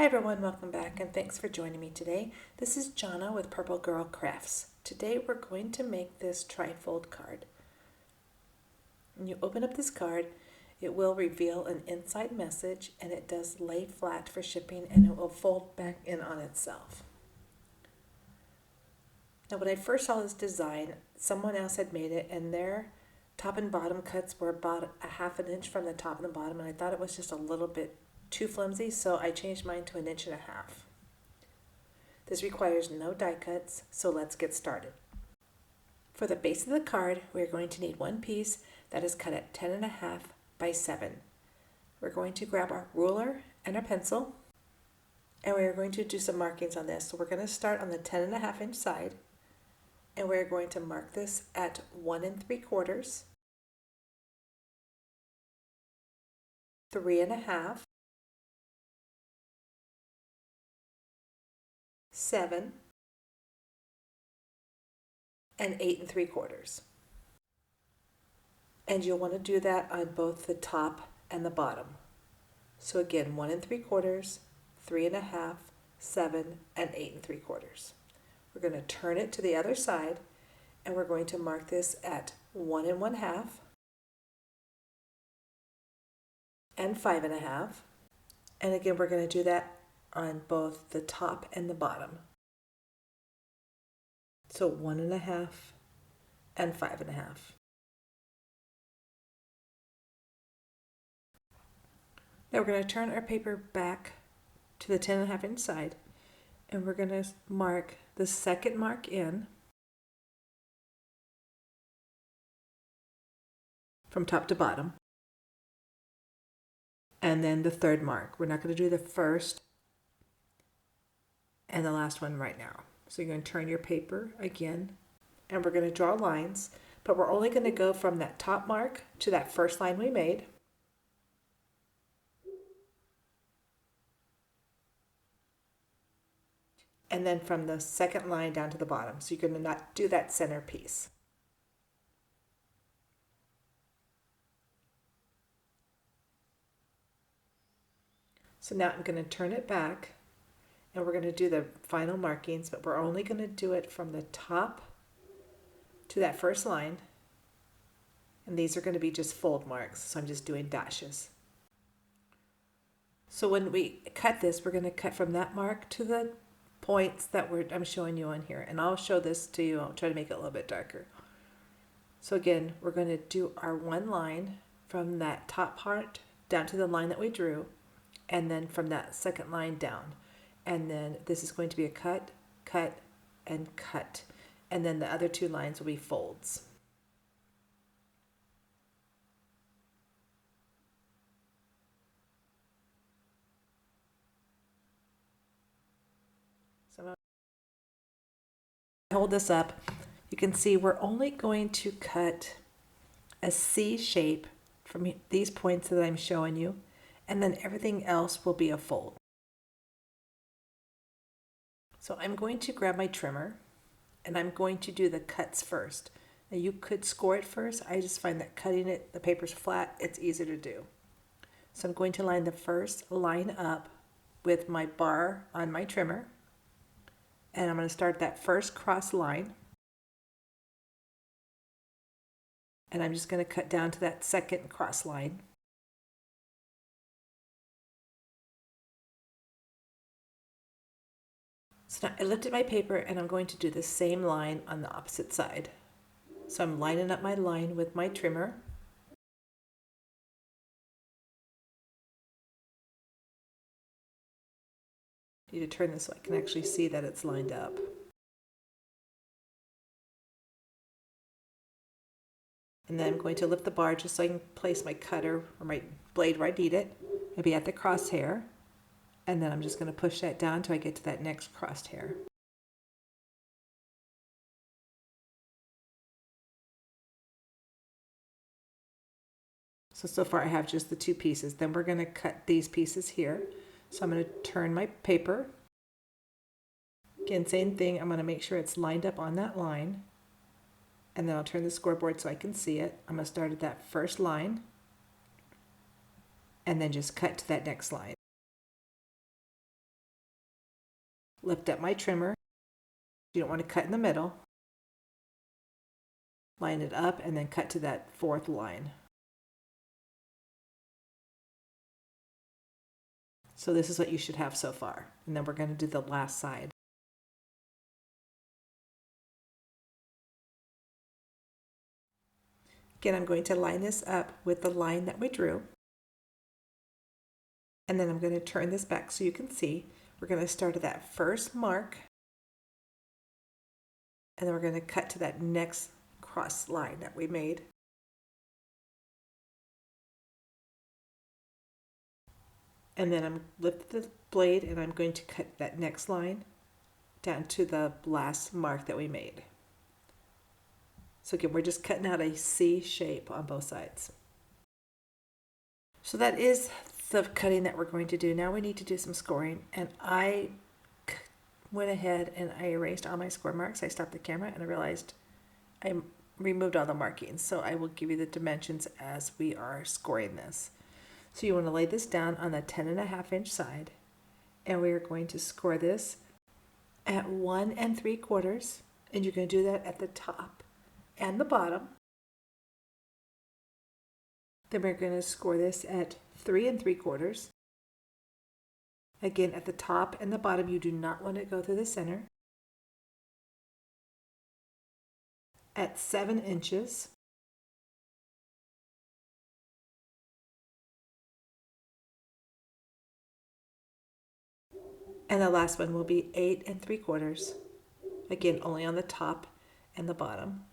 Hi everyone, welcome back and thanks for joining me today. This is Jana with Purple Girl Crafts. Today we're going to make this trifold card. When you open up this card, it will reveal an inside message and it does lay flat for shipping and it will fold back in on itself. Now when I first saw this design, someone else had made it and their top and bottom cuts were about a ½ inch from the top and the bottom, and I thought it was just a little bit too flimsy, so I changed mine to 1.5 inches. This requires no die cuts, so let's get started. For the base of the card, we're going to need one piece that is cut at 10.5 by 7. We're going to grab our ruler and our pencil, and we're going to do some markings on this. So we're going to start on the 10.5 inch side, and we're going to mark this at 1 3/4, 3.5, 7, and 8 3/4. And you'll want to do that on both the top and the bottom. So again, 1 3/4, 3.5, 7, and 8 3/4. We're going to turn it to the other side and we're going to mark this at 1 1/2 and 5.5. And again, we're going to do that on both the top and the bottom. So 1 1/2 and 5.5. Now we're going to turn our paper back to the 10.5 inch side and we're going to mark the second mark in from top to bottom, and then the third mark. We're not going to do the first and the last one right now. So you're going to turn your paper again and we're going to draw lines, but we're only going to go from that top mark to that first line we made. And then from the second line down to the bottom. So you're going to not do that center piece. So now I'm going to turn it back and we're going to do the final markings, but we're only going to do it from the top to that first line. And these are going to be just fold marks, so I'm just doing dashes. So when we cut this, we're going to cut from that mark to the points that I'm showing you on here, and I'll show this to you. I'll try to make it a little bit darker. So again, we're going to do our one line from that top part down to the line that we drew, and then from that second line down, and then this is going to be a cut, cut, and cut, and then the other two lines will be folds. So hold this up, you can see we're only going to cut a C shape from these points that I'm showing you, and then everything else will be a fold. So I'm going to grab my trimmer and I'm going to do the cuts first. Now you could score it first. I just find that cutting it, the paper's flat, it's easier to do. So I'm going to line the first line up with my bar on my trimmer. And I'm going to start that first cross line. And I'm just going to cut down to that second cross line. So now I lifted my paper and I'm going to do the same line on the opposite side. So I'm lining up my line with my trimmer. I need to turn this so I can actually see that it's lined up. And then I'm going to lift the bar just so I can place my cutter or my blade where I need it, maybe at the crosshair. And then I'm just going to push that down until I get to that next crosshair. So far I have just the two pieces. Then we're going to cut these pieces here. So I'm going to turn my paper. Again, same thing. I'm going to make sure it's lined up on that line. And then I'll turn the scoreboard so I can see it. I'm going to start at that first line and then just cut to that next line. lift up my trimmer. You don't want to cut in the middle. Line it up and then cut to that fourth line. So this is what you should have so far. And then we're going to do the last side. Again, I'm going to line this up with the line that we drew. And then I'm going to turn this back so you can see. We're going to start at that first mark. And then we're going to cut to that next cross line that we made. And then I'm lift the blade and I'm going to cut that next line down to the last mark that we made. So again, we're just cutting out a C shape on both sides. So that is the cutting that we're going to do. Now we need to do some scoring, and I went ahead and I erased all my score marks. I stopped the camera and I realized I removed all the markings. So I will give you the dimensions as we are scoring this. So you want to lay this down on the 10.5-inch side, and we are going to score this at 1 3/4, and you're going to do that at the top and the bottom. Then we're going to score this at 3 3/4. Again, at the top and the bottom, you do not want to go through the center. At 7 inches. And the last one will be 8 3/4. Again, only on the top and the bottom.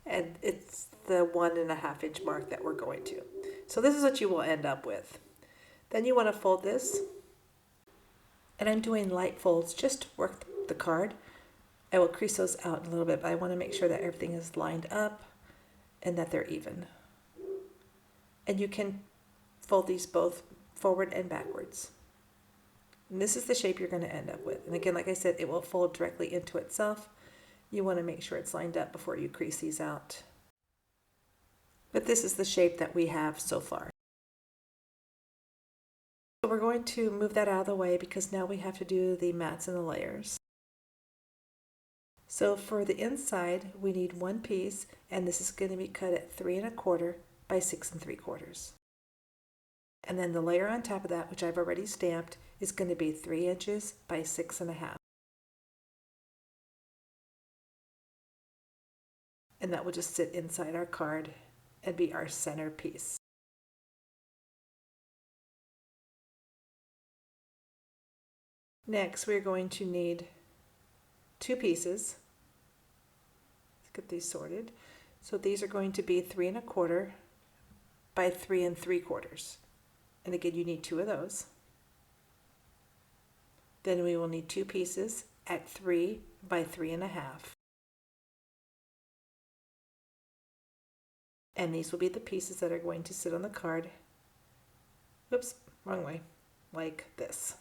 And it's the 1.5-inch mark that we're going to. So this is what you will end up with. Then you want to fold this. And I'm doing light folds just to work the card. I will crease those out a little bit, but I want to make sure that everything is lined up and that they're even. And you can fold these both forward and backwards. And this is the shape you're going to end up with. And again, like I said, it will fold directly into itself. You want to make sure it's lined up before you crease these out. But this is the shape that we have so far. So we're going to move that out of the way because now we have to do the mats and the layers. So for the inside, we need one piece, and this is going to be cut at 3 1/4 by 6 3/4. And then the layer on top of that, which I've already stamped, is going to be 3 inches by 6 1/2. And that will just sit inside our card and be our center piece. Next, we're going to need 2 pieces. Let's get these sorted. So these are going to be 3 1/4 by 3 3/4. And again, you need 2 of those. Then we will need 2 pieces at 3 by 3 1/2. And these will be the pieces that are going to sit on the card. Oops, wrong way. Like this.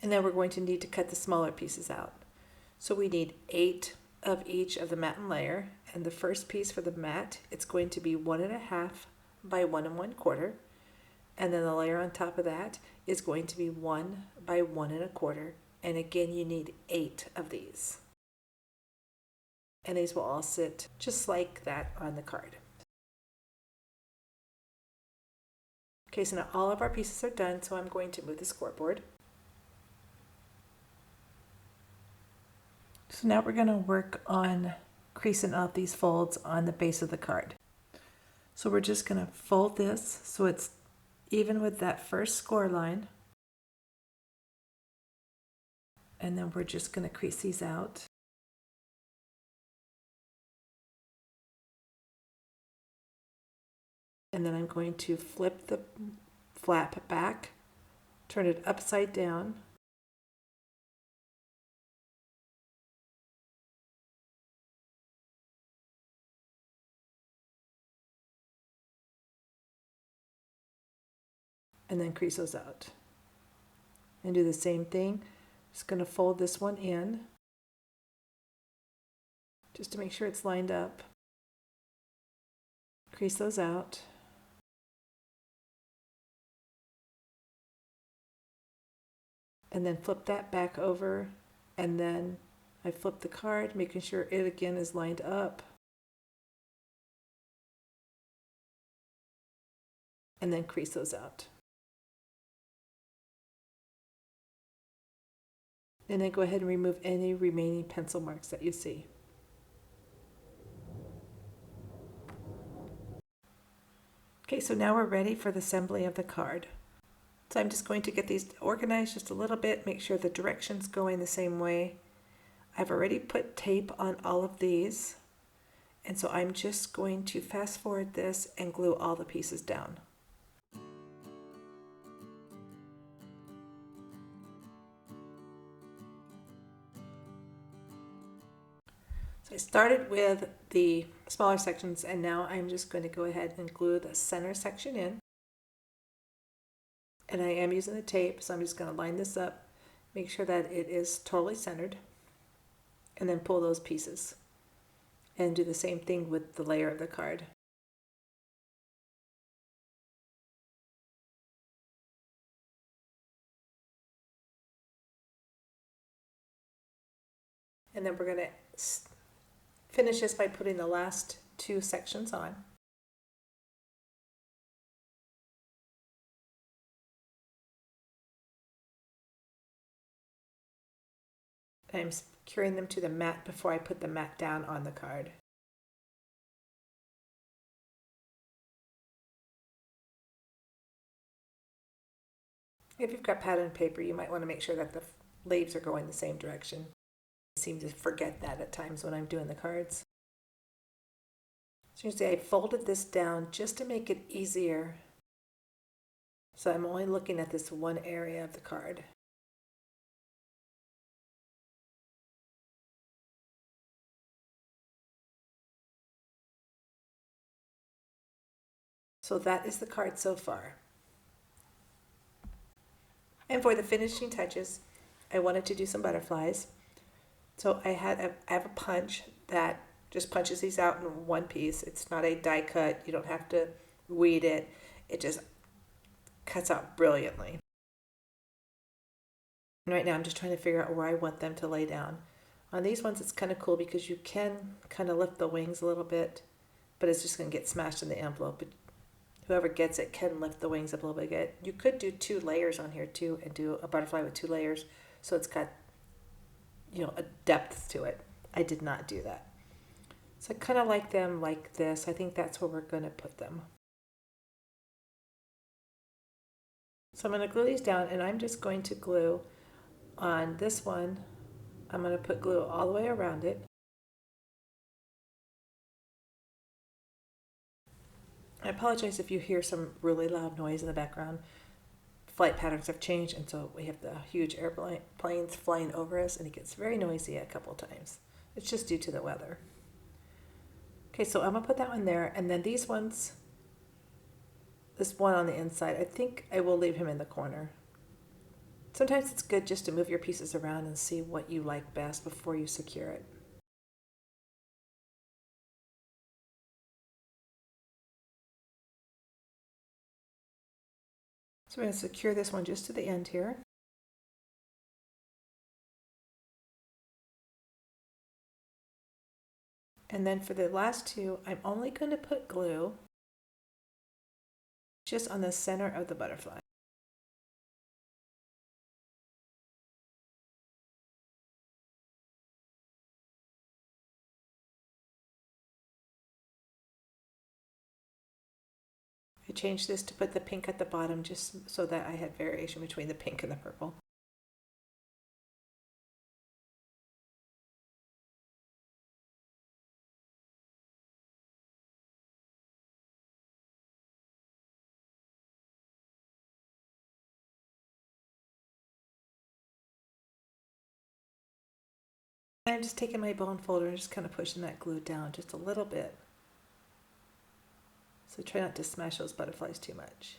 And then we're going to need to cut the smaller pieces out. So we need 8 of each of the mat and layer. And the first piece for the mat, it's going to be 1 1/2 by 1 1/4. And then the layer on top of that is going to be 1 by 1 1/4. And again, you need 8 of these. And these will all sit just like that on the card. Okay, so now all of our pieces are done, so I'm going to move the scoreboard. So now we're going to work on creasing out these folds on the base of the card. So we're just going to fold this so it's even with that first score line. And then we're just going to crease these out. And then I'm going to flip the flap back, turn it upside down. And then crease those out. And do the same thing. Just going to fold this one in just to make sure it's lined up. crease those out. And then flip that back over, and then I flip the card, making sure it again is lined up. And then crease those out. And then go ahead and remove any remaining pencil marks that you see. Okay, so now we're ready for the assembly of the card. So I'm just going to get these organized just a little bit, make sure the direction's going the same way. I've already put tape on all of these, and so I'm just going to fast forward this and glue all the pieces down. So I started with the smaller sections, and now I'm just going to go ahead and glue the center section in. And I am using the tape, so I'm just going to line this up, make sure that it is totally centered, and then pull those pieces. And do the same thing with the layer of the card. And then we're going to finish this by putting the last two sections on. I'm securing them to the mat before I put the mat down on the card. If you've got pattern paper, you might want to make sure that the leaves are going the same direction. I seem to forget that at times when I'm doing the cards. So you see, I folded this down just to make it easier. So I'm only looking at this one area of the card. So that is the card so far. And for the finishing touches, I wanted to do some butterflies. So I have a punch that just punches these out in one piece. It's not a die cut. You don't have to weed it. It just cuts out brilliantly. And right now I'm just trying to figure out where I want them to lay down. On these ones it's kind of cool because you can kind of lift the wings a little bit, but it's just going to get smashed in the envelope. But whoever gets it can lift the wings up a little bit. You could do 2 layers on here too and do a butterfly with 2 layers, so it's got, you know, a depth to it. I did not do that. So I kind of like them like this. I think that's where we're going to put them. So I'm going to glue these down, and I'm just going to glue on this one. I'm going to put glue all the way around it. I apologize if you hear some really loud noise in the background. Flight patterns have changed, and so we have the huge airplanes flying over us, and it gets very noisy a couple times. It's just due to the weather. Okay, so I'm going to put that one there, and then these ones, this one on the inside, I think I will leave him in the corner. Sometimes it's good just to move your pieces around and see what you like best before you secure it. So we're going to secure this one just to the end here. And then for the last 2, I'm only going to put glue just on the center of the butterfly. I changed this to put the pink at the bottom just so that I had variation between the pink and the purple. I'm just taking my bone folder and just kind of pushing that glue down just a little bit. So try not to smash those butterflies too much.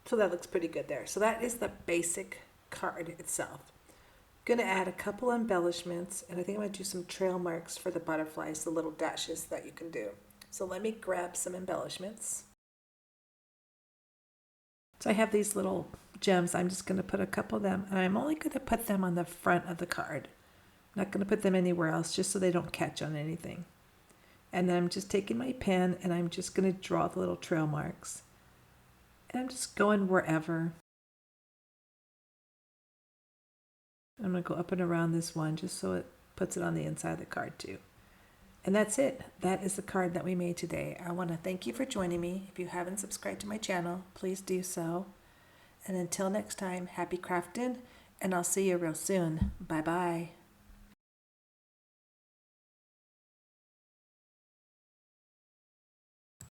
So that looks pretty good there. So that is the basic card itself. I'm going to add a couple embellishments, and I think I'm going to do some trail marks for the butterflies, the little dashes that you can do. So let me grab some embellishments. So I have these little gems. I'm just going to put a couple of them, and I'm only going to put them on the front of the card. I'm not going to put them anywhere else, just so they don't catch on anything. And then I'm just taking my pen, and I'm just going to draw the little trail marks. And I'm just going wherever. I'm going to go up and around this one just so it puts it on the inside of the card too. And that's it. That is the card that we made today. I want to thank you for joining me. If you haven't subscribed to my channel, please do so. And until next time, happy crafting, and I'll see you real soon. Bye-bye.